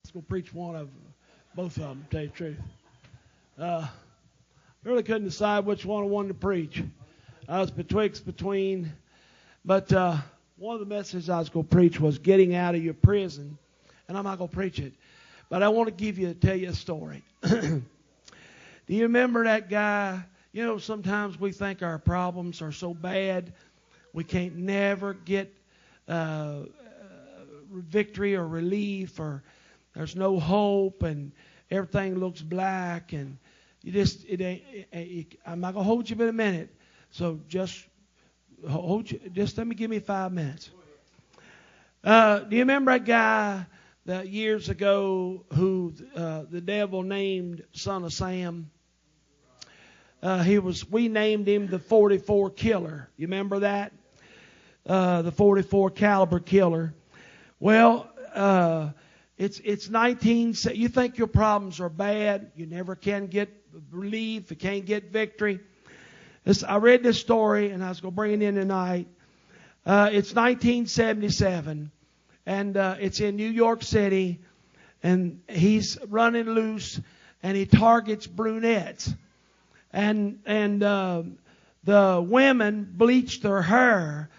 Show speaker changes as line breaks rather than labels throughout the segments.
Let's go preach one of both of them, to tell you the truth. Really couldn't decide which one I wanted to preach. I was between, but one of the messages I was going to preach was getting out of your prison, and I'm not going to preach it. But I want to tell you a story. Do you remember that guy? You know, sometimes we think our problems are so bad we can't never get victory or relief, or there's no hope, and everything looks black, and you just I'm not gonna hold you but a minute, so just let me give me 5 minutes. Do you remember that guy that years ago who the devil named Son of Sam? We named him the 44 killer. You remember that? The 44 caliber killer. Well, it's 19. You think your problems are bad. You never can get relief. You can't get victory. I read this story, and I was going to bring it in tonight. It's 1977, and it's in New York City, and he's running loose, and he targets brunettes. And the women bleached their hair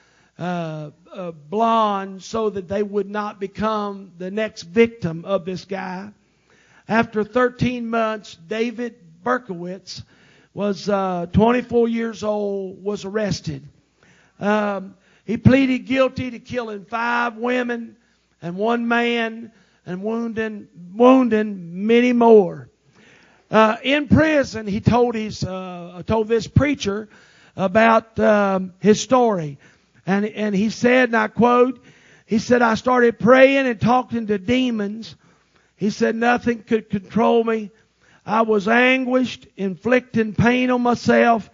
blonde so that they would not become the next victim of this guy. After 13 months, David Berkowitz was 24 years old, was arrested. He pleaded guilty to killing 5 women and 1 man and wounding many more. In prison, he told this preacher about his story. And he said, and I quote, he said, I started praying and talking to demons. He said, nothing could control me. I was anguished, inflicting pain on myself,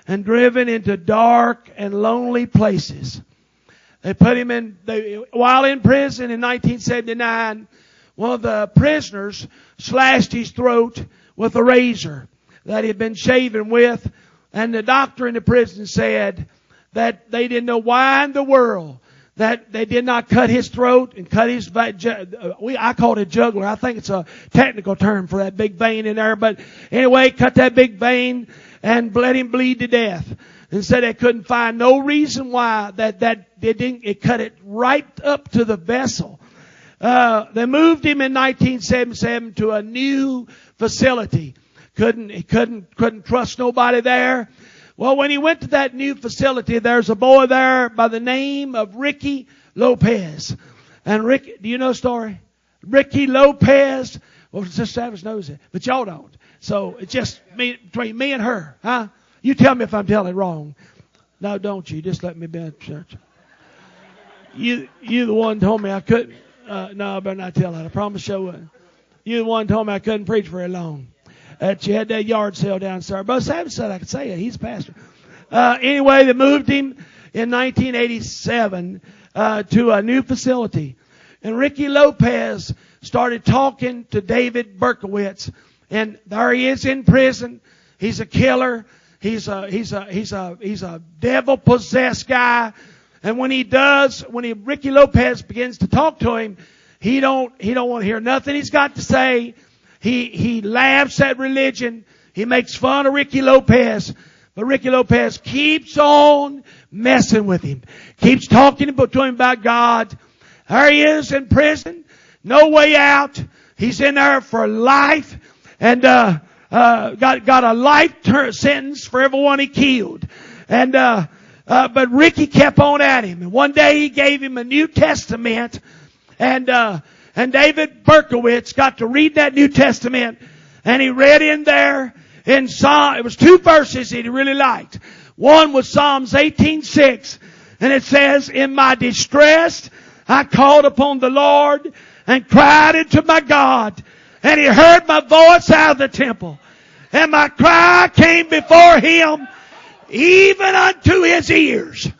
and driven into dark and lonely places. They put him while in prison in 1979, one of the prisoners slashed his throat with a razor that he had been shaving with. And the doctor in the prison said that they didn't know why in the world that they did not cut his throat and cut his, I call it a jugular. I think it's a technical term for that big vein in there. But anyway, cut that big vein and let him bleed to death. And said they couldn't find no reason why it cut it right up to the vessel. They moved him in 1977 to a new facility. He couldn't trust nobody there. Well, when he went to that new facility, there's a boy there by the name of Ricky Lopez. And Ricky, do you know the story? Ricky Lopez. Well, Sister Savage knows it, but y'all don't. So it's just between me and her, huh? You tell me if I'm telling it wrong. No, don't you? Just let me be in church. You the one told me I couldn't. No, I better not tell that. I promise you wouldn't. You the one told me I couldn't preach very long. That you had that yard sale downstairs. Brother Savage said I could say it. He's a pastor. Anyway, they moved him in 1987 to a new facility. And Ricky Lopez started talking to David Berkowitz. And there he is in prison. He's a killer. He's a devil-possessed guy. And when Ricky Lopez begins to talk to him, he don't want to hear nothing he's got to say. He laughs at religion. He makes fun of Ricky Lopez. But Ricky Lopez keeps on messing with him. Keeps talking to him about God. There he is in prison. No way out. He's in there for life. And got a life sentence for everyone he killed. And but Ricky kept on at him. And one day he gave him a New Testament. And David Berkowitz got to read that New Testament, and he read in there in Psalm. It was 2 verses that he really liked. One was Psalms 18:6, and it says, "In my distress I called upon the Lord and cried unto my God, and He heard my voice out of the temple, and my cry came before Him, even unto His ears."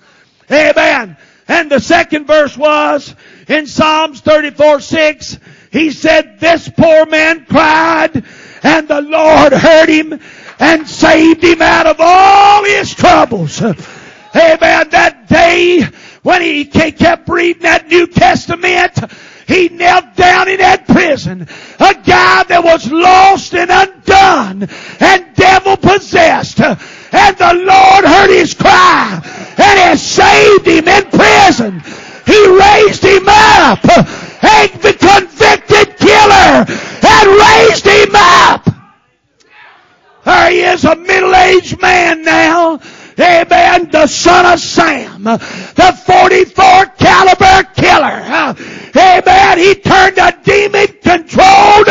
Amen. And the second verse was in Psalms 34:6. He said, "This poor man cried, and the Lord heard him and saved him out of all his troubles." Amen. That day when he kept reading that New Testament, He knelt down in that prison. A guy that was lost and undone and devil possessed. And the Lord heard his cry and has saved him in prison. He raised him up. The convicted killer and raised him up. There he is, a middle-aged man now. Amen. The son of Sam. The 44 caliber killer. Amen. He turned a demon-controlled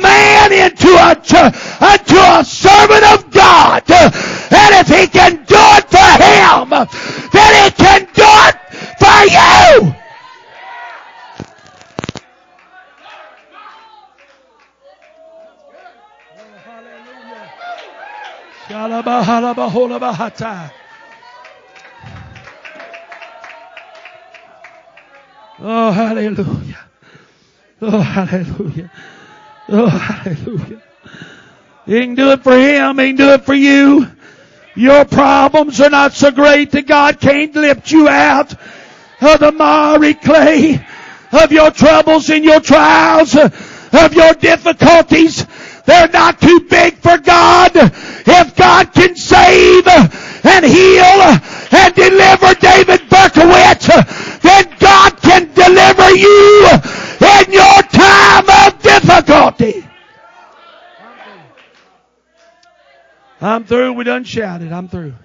man into a servant of God. And if he can do it for him, then he can do it for you. Oh, hallelujah. Oh, hallelujah. Oh, hallelujah. He can do it for him. He can do it for you. Your problems are not so great that God can't lift you out of the miry clay of your troubles and your trials, of your difficulties. They're not too big for God. If God can save and heal and deliver David Berkowitz, then God can deliver you in your time of difficulty. I'm through. We done shouted. I'm through.